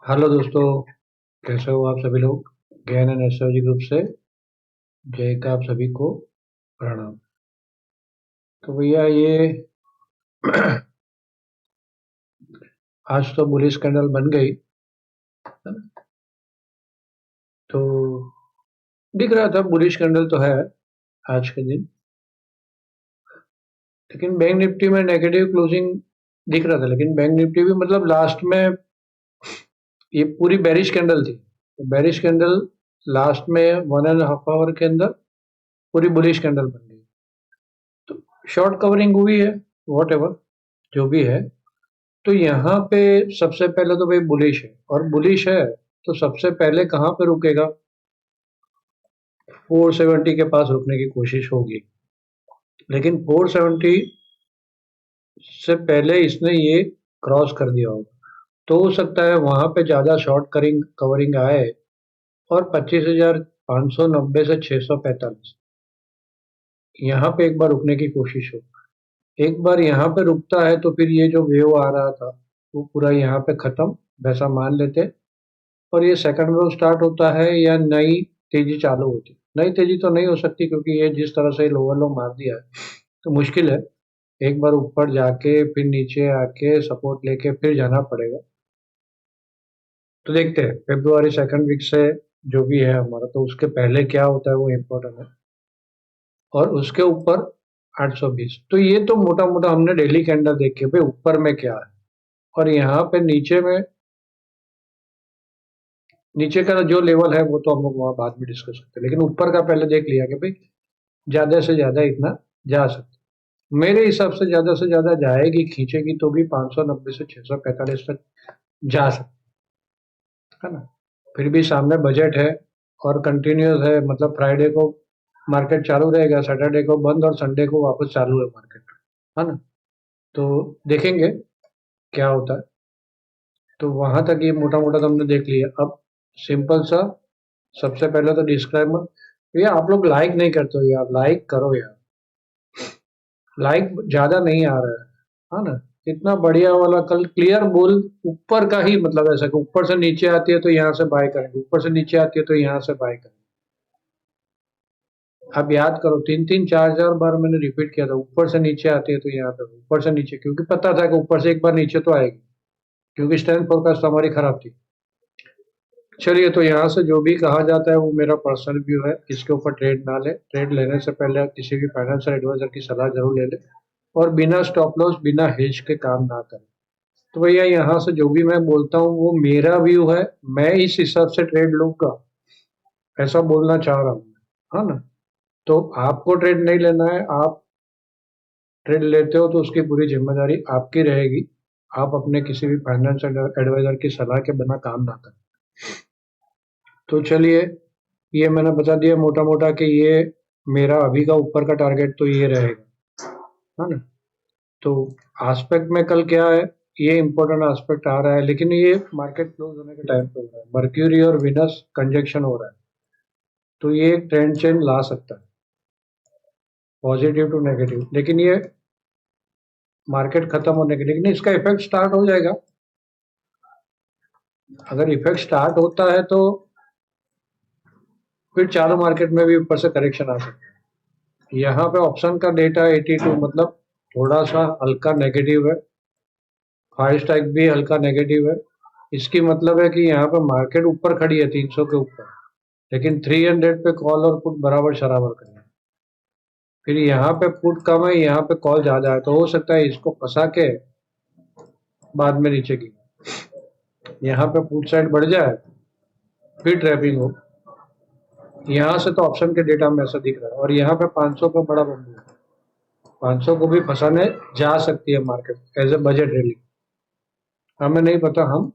Hello दोस्तों, कैसे हो आप सभी लोग। ज्ञान एंड एस्ट्रोलॉजी ग्रुप से जय का आप सभी को प्रणाम। तो भैया ये आज तो बुलिश कैंडल बन गई, तो दिख रहा था बुलिश कैंडल तो है आज के दिन। लेकिन बैंक निफ्टी में नेगेटिव क्लोजिंग दिख रहा था, लेकिन बैंक निफ्टी भी मतलब लास्ट में ये पूरी बेरिश कैंडल थी। तो बेरिश कैंडल लास्ट में 1.5 आवर के अंदर पूरी बुलिश कैंडल बन गई। तो शॉर्ट कवरिंग हुई है, वॉट एवर जो भी है। तो यहाँ पे सबसे पहले तो भाई बुलिश है, और बुलिश है तो सबसे पहले कहाँ पे रुकेगा, 470 के पास रुकने की कोशिश होगी। लेकिन 470 से पहले इसने ये क्रॉस कर दिया होगा, तो हो सकता है वहां पे ज्यादा शॉर्ट करिंग कवरिंग आए और 25,590 से 645 यहाँ पे एक बार रुकने की कोशिश हो। एक बार यहाँ पे रुकता है तो फिर ये जो वेव आ रहा था वो पूरा यहाँ पे खत्म, वैसा मान लेते। और ये सेकंड वेव स्टार्ट होता है या नई तेजी चालू होती है। नई तेजी तो नहीं हो सकती, क्योंकि ये जिस तरह से लोअर लो मार दिया है तो मुश्किल है। एक बार ऊपर जाके फिर नीचे आके सपोर्ट लेके फिर जाना पड़ेगा। तो देखते हैं फेब्रुआरी सेकंड वीक से जो भी है हमारा, तो उसके पहले क्या होता है वो इम्पोर्टेंट है। और उसके ऊपर 820, तो ये तो मोटा मोटा हमने डेली कैंडल देख के भाई ऊपर में क्या है। और यहाँ पे नीचे का जो लेवल है वो तो हम लोग वहां बाद में डिस्कस करते हैं, लेकिन ऊपर का पहले देख लिया कि भाई ज्यादा से ज्यादा इतना जा सकते। मेरे हिसाब से ज्यादा जाएगी, खींचेगी तो भी 590 से 645 तक जा सकती है ना। फिर भी सामने बजट है और कंटिन्यूस है, मतलब फ्राइडे को मार्केट चालू रहेगा, सैटरडे को बंद और संडे को वापस चालू है मार्केट, है ना। तो देखेंगे क्या होता है। तो वहां तक ये मोटा मोटा तो हमने देख लिया। अब सिंपल सा सबसे पहले तो डिस्क्लेमर, भैया आप लोग लाइक नहीं करते हो यार, लाइक करो यार। लाइक ज्यादा नहीं आ रहा है ना। इतना बढ़िया वाला कल क्लियर बोल ऊपर का ही, मतलब ऐसा कि ऊपर से नीचे आती है तो यहाँ से बाय करेंगे, ऊपर से नीचे आती है तो यहाँ से बाय करेंगे। आप याद करो, तीन तीन चार चार बार मैंने रिपीट किया था, ऊपर से नीचे आती है तो यहाँ पे, ऊपर से नीचे, क्योंकि पता था कि ऊपर से एक बार नीचे तो आएगी, क्योंकि स्टैंड फोरकास्ट हमारी खराब थी। चलिए, तो यहाँ से जो भी कहा जाता है वो मेरा पर्सनल व्यू है, इसके ऊपर ट्रेड ना ले। ट्रेड लेने से पहले आप किसी भी फाइनेंशियल एडवाइजर की सलाह जरूर ले ले, और बिना स्टॉप लॉस बिना हेज के काम ना करें। तो भैया यहाँ से जो भी मैं बोलता हूँ वो मेरा व्यू है, मैं इस हिसाब से ट्रेड लूंगा, ऐसा बोलना चाह रहा हूँ, है ना। तो आपको ट्रेड नहीं लेना है, आप ट्रेड लेते हो तो उसकी पूरी जिम्मेदारी आपकी रहेगी। आप अपने किसी भी फाइनेंशियल एडवाइजर की सलाह के बिना काम ना करें। तो चलिए, ये मैंने बता दिया मोटा मोटा कि ये मेरा अभी का ऊपर का टारगेट तो ये रहेगा, है ना। तो एस्पेक्ट में कल क्या है, ये इंपॉर्टेंट एस्पेक्ट आ रहा है, लेकिन ये मार्केट क्लोज होने के टाइम पे हो रहा है। मर्क्यूरी और विनस कंजक्शन हो रहा है, तो ये एक ट्रेंड चेंज ला सकता है, पॉजिटिव टू नेगेटिव। लेकिन ये मार्केट खत्म होने के, लेकिन इसका इफेक्ट स्टार्ट हो जाएगा। अगर इफेक्ट स्टार्ट होता है तो फिर चालू मार्केट में भी ऊपर से करेक्शन आ सकता है। यहाँ पे ऑप्शन का डेटा 82, मतलब थोड़ा सा हल्का नेगेटिव है। फाइव स्ट्राइक भी हल्का नेगेटिव है। इसकी मतलब है कि यहाँ पे मार्केट ऊपर खड़ी है 300 के ऊपर, लेकिन 300 पे कॉल और पुट बराबर शराबर करें। फिर यहाँ पे पुट कम है, यहाँ पे कॉल ज्यादा है, तो हो सकता है इसको फंसा के बाद में नीचे की यहाँ पे पुट साइड बढ़ जाए, फिर ट्रैपिंग हो। यहाँ से तो ऑप्शन के डेटा में ऐसा दिख रहा है, और यहाँ पे 500 का बड़ा बंबू है। 500 को भी फंसाने जा सकती है market as a budget rally. हमें नहीं पता, हम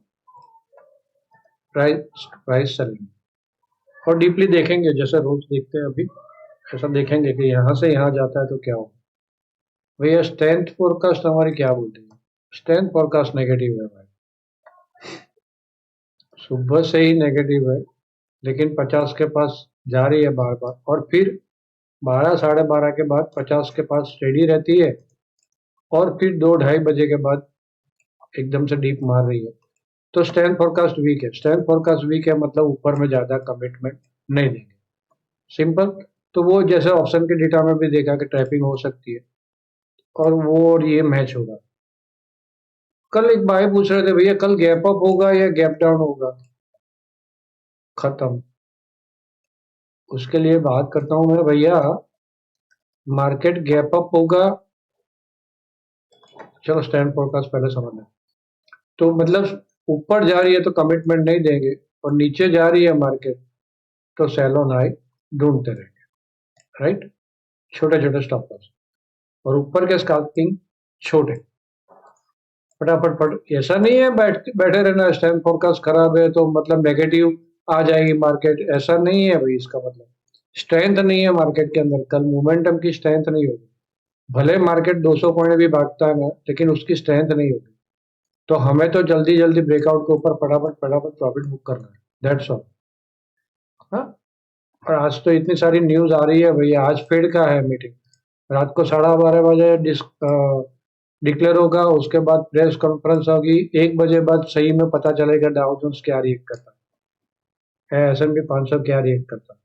प्राइस प्राइस सेलिंग और डीपली देखेंगे, जैसे रोज देखते हैं अभी, ऐसा देखेंगे कि यहाँ से यहाँ जाता है तो क्या होगा। भैया स्ट्रेंथ फोरकास्ट हमारी क्या बोलती है, स्ट्रेंथ फोरकास्ट नेगेटिव है भाई, सुबह से ही नेगेटिव है। लेकिन 50 के पास जा रही है बार बार, और फिर 12 12:30 के बाद 50 के पास स्टेडी रहती है, और फिर 2 ढाई बजे के बाद एकदम से डीप मार रही है। तो स्टैंड फोरकास्ट वीक है, स्टैंड फोरकास्ट वीक है मतलब ऊपर में ज्यादा कमिटमेंट नहीं देंगे, सिंपल। तो वो जैसे ऑप्शन के डेटा में भी देखा कि ट्रैपिंग हो सकती है और वो और ये मैच होगा। कल एक भाई पूछ रहे थे भैया कल गैप अप होगा या गैप डाउन होगा, खत्म। उसके लिए बात करता हूं मैं भैया, मार्केट गैप अप होगा। चलो स्टैंड फोरकास्ट पहले समझ लें। तो मतलब ऊपर जा रही है तो कमिटमेंट नहीं देंगे, और नीचे जा रही है मार्केट तो सेल ऑन हाई ढूंढते रहेंगे, राइट। छोटे छोटे स्टॉप लॉस, और ऊपर के स्कैल्पिंग छोटे, फटाफट फट। ऐसा नहीं है बैठे रहना, स्टैंड फोरकास्ट खराब है तो मतलब नेगेटिव आ जाएगी मार्केट, ऐसा नहीं है भाई। इसका मतलब स्ट्रेंथ नहीं है मार्केट के अंदर, कल मोमेंटम की स्ट्रेंथ नहीं होगी। भले मार्केट 200 पॉइंट भी भागता है ना, लेकिन उसकी स्ट्रेंथ नहीं होगी। तो हमें तो जल्दी जल्दी ब्रेकआउट के ऊपर फटाफट फटाफट प्रॉफिट बुक करना है, दैट्स ऑल। हाँ। और आज तो इतनी सारी न्यूज आ रही है भैया, आज फेड का है मीटिंग, रात को 12:30 बजे डिक्लेयर होगा, उसके बाद प्रेस कॉन्फ्रेंस होगी, 1 बजे बाद सही में पता चलेगा डाउ जोन्स क्या रिएक्ट करता है, S&P 500 क्या रिएक्ट करता है।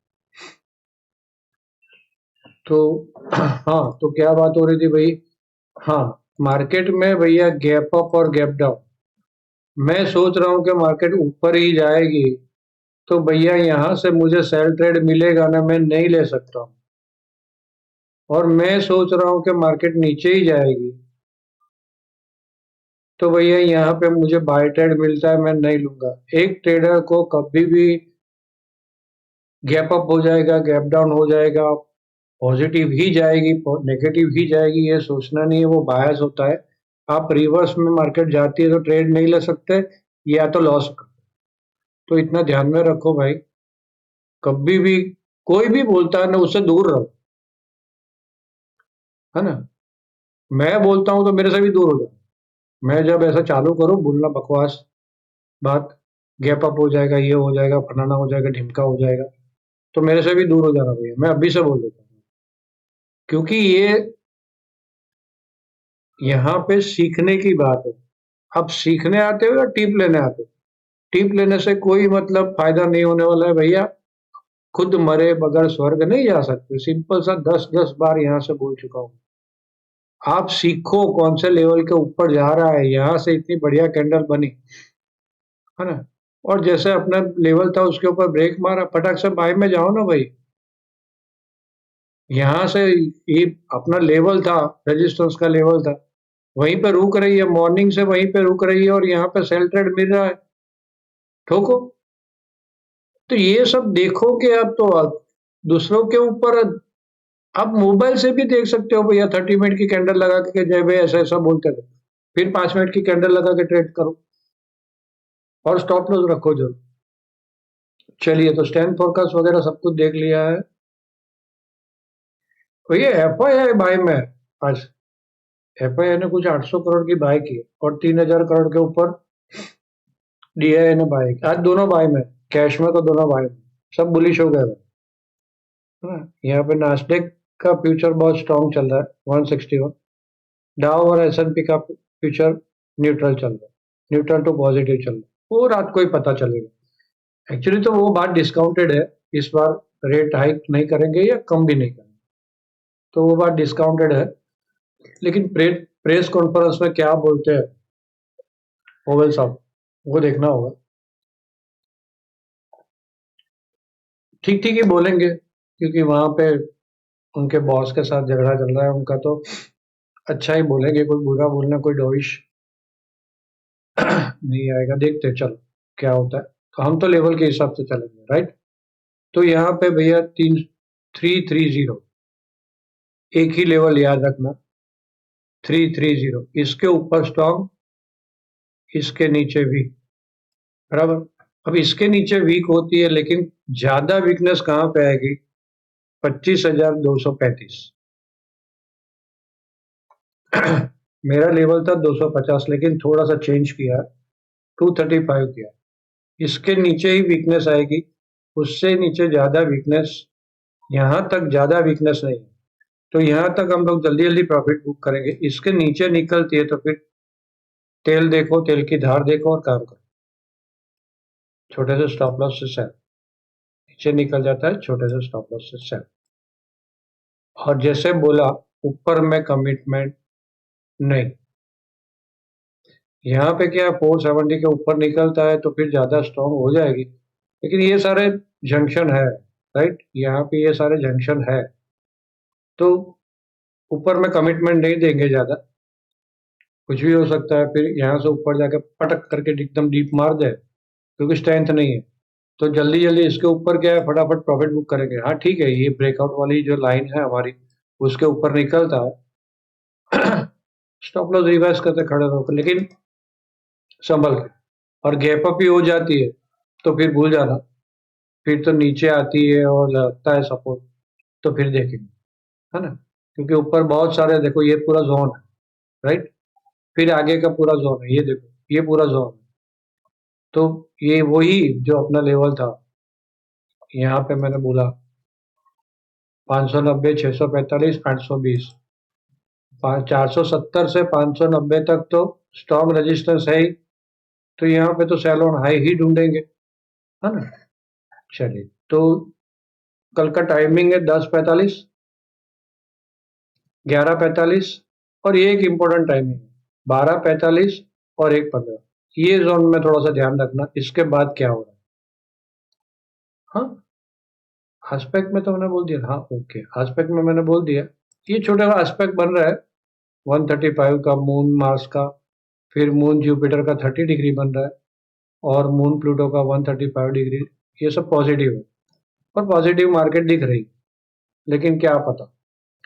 तो हाँ, तो क्या बात हो रही थी भाई। हाँ, मार्केट में भैया गैप अप और गैप डाउन, मैं सोच रहा हूँ कि मार्केट ऊपर ही जाएगी तो भैया यहाँ से मुझे सेल ट्रेड मिलेगा ना, मैं नहीं ले सकता हूँ। और मैं सोच रहा हूँ कि मार्केट नीचे ही जाएगी तो भैया यहाँ पे मुझे बाय ट्रेड मिलता है, मैं नहीं लूंगा। एक ट्रेडर को कभी भी गैप अप हो जाएगा, गैप डाउन हो जाएगा, पॉजिटिव ही जाएगी नेगेटिव ही जाएगी, ये सोचना नहीं है, वो बायस होता है। आप रिवर्स में मार्केट जाती है तो ट्रेड नहीं ले सकते, या तो लॉस। तो इतना ध्यान में रखो भाई, कभी भी कोई भी बोलता है ना उससे दूर रहो, है ना। मैं बोलता हूँ तो मेरे से भी दूर हो जाओ। मैं जब ऐसा चालू करूँ बोलना बकवास बात, गैप अप हो जाएगा, ये हो जाएगा, फलाना हो जाएगा, ढिमका हो जाएगा, तो मेरे से भी दूर हो जाना भैया, मैं अभी से बोल देता हूँ। क्योंकि ये यहाँ पे सीखने की बात है। अब सीखने आते हो या टिप लेने आते हो? टिप लेने से कोई मतलब फायदा नहीं होने वाला है भैया। खुद मरे बगैर स्वर्ग नहीं जा सकते, सिंपल सा 10-10 बार यहाँ से बोल चुका हूँ। आप सीखो कौन से लेवल के ऊपर जा रहा है, यहाँ से इतनी बढ़िया कैंडल बनी, है ना। और जैसे अपना लेवल था उसके ऊपर ब्रेक मारा, फटाक से बाय में जाओ ना भाई। यहाँ से ये अपना लेवल था, रेजिस्टेंस का लेवल था, वहीं पे रुक रही है, मॉर्निंग से वहीं पे रुक रही है, और यहाँ पे सेल ट्रेड मिल रहा है, ठोको। तो ये सब देखोगे आप तो आप दूसरों के ऊपर, आप मोबाइल से भी देख सकते हो भैया। 30 मिनट की कैंडल लगा के जय भाई ऐसा ऐसा बोलते थे, फिर 5 मिनट की कैंडल लगा के ट्रेड करो, और स्टॉप लॉस रखो जरूर। चलिए, तो स्टैंड फोरकास्ट वगैरह सब कुछ देख लिया है भैया। FII बाय में आज FII ने कुछ 800 करोड़ की बाय की, और 3000 करोड़ के ऊपर DII ने बाय की। आज दोनों बाय में, कैश में तो दोनों बाय में, सब बुलिश हो गए, है ना। यहाँ पे नास्डेक का फ्यूचर बहुत स्ट्रांग चल रहा है, 161। डाउ और S&P का फ्यूचर न्यूट्रल चल रहा है, न्यूट्रल टू पॉजिटिव चल रहा है, वो रात को ही पता चलेगा। एक्चुअली तो वो बात डिस्काउंटेड है, इस बार रेट हाइक नहीं करेंगे या कम भी नहीं करेंगे, तो वो बात डिस्काउंटेड है। लेकिन प्रेस कॉन्फ्रेंस में क्या बोलते हैं ओवेल साहब, वो देखना होगा। ठीक ठीक ही बोलेंगे, क्योंकि वहां पे उनके बॉस के साथ झगड़ा चल रहा है उनका, तो अच्छा ही बोलेंगे, कोई बुरा बोलना कोई डोइश नहीं आएगा। देखते हैं, चलो क्या होता है। तो हम तो लेवल के हिसाब से चलेंगे, राइट। तो यहाँ पे भैया 330, एक ही लेवल याद रखना, 330, इसके ऊपर स्ट्रॉन्ग, इसके नीचे वीक, बराबर। अब इसके नीचे वीक होती है, लेकिन ज्यादा वीकनेस कहाँ पे आएगी, 25,235। मेरा लेवल था 250, लेकिन थोड़ा सा चेंज किया, 235 किया। इसके नीचे ही वीकनेस आएगी, उससे नीचे ज्यादा वीकनेस, यहाँ तक ज्यादा वीकनेस नहीं है, तो यहाँ तक हम लोग जल्दी जल्दी प्रॉफिट बुक करेंगे। इसके नीचे निकलती है तो फिर तेल देखो, तेल की धार देखो और काम करो। छोटे से स्टॉप लॉस से सेल, नीचे निकल जाता है छोटे से स्टॉप लॉस से सेल। और जैसे बोला ऊपर में कमिटमेंट नहीं, यहाँ पे क्या 470 के ऊपर निकलता है तो फिर ज्यादा स्ट्रॉन्ग हो जाएगी, लेकिन ये सारे जंक्शन है, राइट, यहाँ पे ये सारे जंक्शन है, तो ऊपर में कमिटमेंट नहीं देंगे ज्यादा, कुछ भी हो सकता है, फिर यहाँ से ऊपर जाके पटक करके एकदम डीप मार दे, क्योंकि स्ट्रेंथ नहीं है। तो जल्दी जल्दी इसके ऊपर क्या है, फटाफट प्रॉफिट बुक करेंगे। हाँ ठीक है, ये ब्रेकआउट वाली जो लाइन है हमारी, उसके ऊपर निकलता है स्टॉप लॉस रिवर्स करते खड़े रहो, लेकिन संभल के। और गैप अप ही हो जाती है तो फिर भूल जाना, फिर तो नीचे आती है और लगता है सपोर्ट, तो फिर देखेंगे, है ना, क्योंकि ऊपर बहुत सारे, देखो ये पूरा जोन है, राइट, फिर आगे का पूरा जोन है, ये देखो ये पूरा जोन है, तो ये वही जो अपना लेवल था, यहाँ पे मैंने बोला 590, 645, 820, 470 से 590 तक तो स्ट्रॉन्ग रेजिस्टेंस है ही, तो यहाँ पे तो सेल ऑन हाई ही ढूंढेंगे, है ना। चलिए, तो कल का टाइमिंग है 10:45, 11:45, और ये एक इम्पोर्टेंट टाइमिंग है 12:45 और 1:15, ये जोन में थोड़ा सा ध्यान रखना, इसके बाद क्या हो रहा है। हाँ, एस्पेक्ट में तो मैंने बोल दिया, हाँ ओके, एस्पेक्ट में मैंने बोल दिया, ये छोटा सा एस्पेक्ट बन रहा है 135 का, मून मार्स का, फिर मून जुपिटर का 30 डिग्री बन रहा है, और मून प्लूटो का 135 डिग्री, ये सब पॉजिटिव है, और पॉजिटिव मार्केट दिख रही, लेकिन क्या पता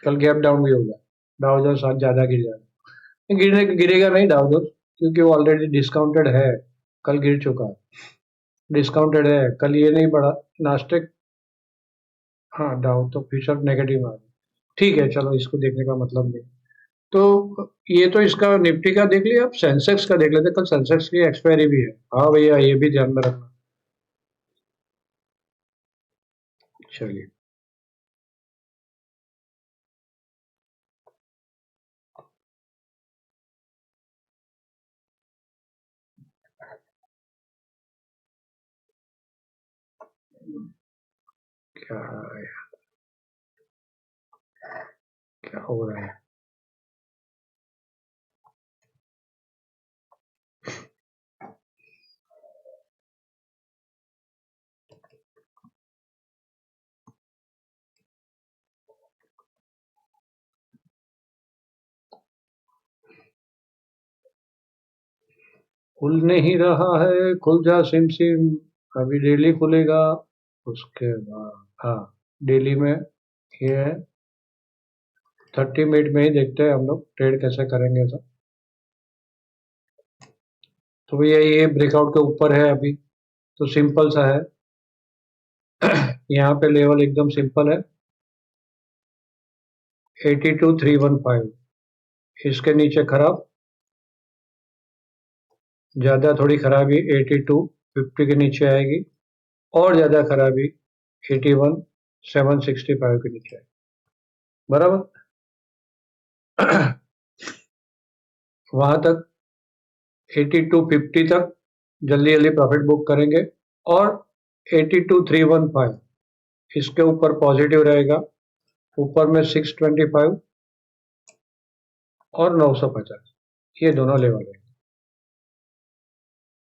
कल गैप डाउन भी होगा, डाउ जोन्स आज ज्यादा गिर जाएगा, गिरने गिरेगा नहीं डाउ जोन्स, क्योंकि वो ऑलरेडी डिस्काउंटेड है, कल गिर चुका है, डिस्काउंटेड है, कल ये नहीं बढ़ा नास्टेक, हाँ डाउ तो फ्यूचर नेगेटिव आ गया, ठीक है चलो इसको देखने का मतलब नहीं। तो ये तो इसका निफ्टी का देख लिया, अब सेंसेक्स का देख लेते, कल सेंसेक्स की एक्सपायरी भी है, हाँ भैया ये भी ध्यान में रखना। चलिए, क्या है, क्या हो रहा है, खुल नहीं रहा है, खुल जा सिम सिम, अभी डेली खुलेगा, उसके बाद हाँ, डेली में ये है, 30 मिनट में ही देखते हैं हम लोग ट्रेड कैसे करेंगे सब। तो भैया ये ब्रेकआउट के ऊपर है अभी, तो सिंपल सा है यहाँ पे लेवल एकदम सिंपल है 82,315, इसके नीचे खराब, ज्यादा थोड़ी खराबी 8250 के नीचे आएगी, और ज्यादा खराबी 81,765 के नीचे आएगी, बराबर वहां तक 8250 तक जल्दी जल्दी प्रॉफिट बुक करेंगे, और 82,315 इसके ऊपर पॉजिटिव रहेगा, ऊपर में 625 और 950, ये दोनों लेवल है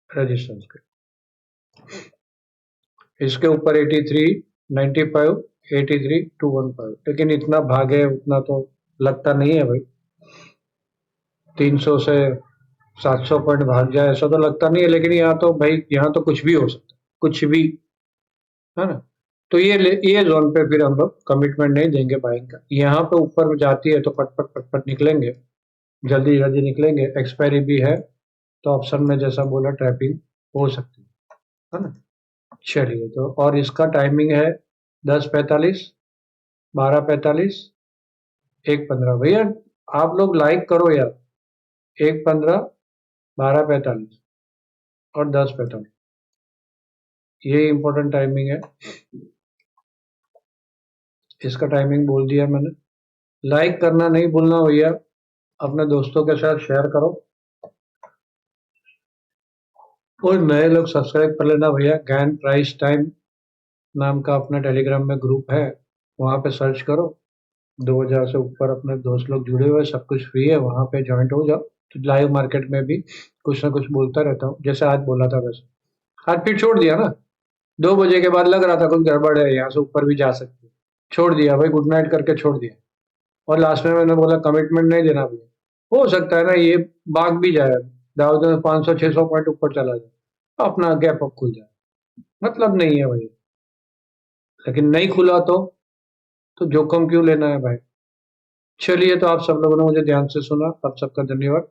रेजिस्टेंस के, इसके ऊपर 8395, 83,215, लेकिन इतना भागे उतना तो लगता नहीं है भाई, 300 से 700 पॉइंट भाग जाए ऐसा तो लगता नहीं है, लेकिन यहाँ तो भाई यहाँ तो कुछ भी हो सकता है, कुछ भी, है ना। तो ये जोन पे फिर हम लोग कमिटमेंट नहीं देंगे बाइंग का, यहाँ पे ऊपर जाती है तो पटपट पटपट निकलेंगे, जल्दी जल्दी निकलेंगे, एक्सपायरी भी है, तो ऑप्शन में जैसा बोला ट्रैपिंग हो सकती है ना। चलिए, तो और इसका टाइमिंग है 10:45, 12:45, 1:15, भैया आप लोग लाइक करो यार, 1:15, 12:45 और 10:45, ये इंपॉर्टेंट टाइमिंग है, इसका टाइमिंग बोल दिया मैंने, लाइक करना नहीं भूलना भैया, अपने दोस्तों के साथ शेयर करो, और नए लोग सब्सक्राइब कर लेना भैया। गैन प्राइस टाइम नाम का अपना टेलीग्राम में ग्रुप है, वहाँ पे सर्च करो। 2000 से ऊपर अपने दोस्त लोग जुड़े हुए हैं, सब कुछ फ्री है, वहाँ पे ज्वाइंट हो जाओ। तो लाइव मार्केट में भी कुछ ना कुछ बोलता रहता हूँ, जैसे आज बोला था वैसे। आज फिर छोड़ दिया ना, 2 बजे के बाद लग रहा था कुछ गड़बड़ है, यहाँ से ऊपर भी जा सकती है, छोड़ दिया भाई, गुड नाइट करके छोड़ दिया। और लास्ट में मैंने बोला कमिटमेंट नहीं देना भैया, हो सकता है ना ये भाग भी जाए, दाव 500-600 पॉइंट ऊपर चला जाए, अपना गैप अप खुल जाए, मतलब नहीं है भाई। लेकिन नहीं खुला तो जोखिम क्यों लेना है भाई। चलिए, तो आप सब लोगों ने मुझे ध्यान से सुना, आप सबका धन्यवाद।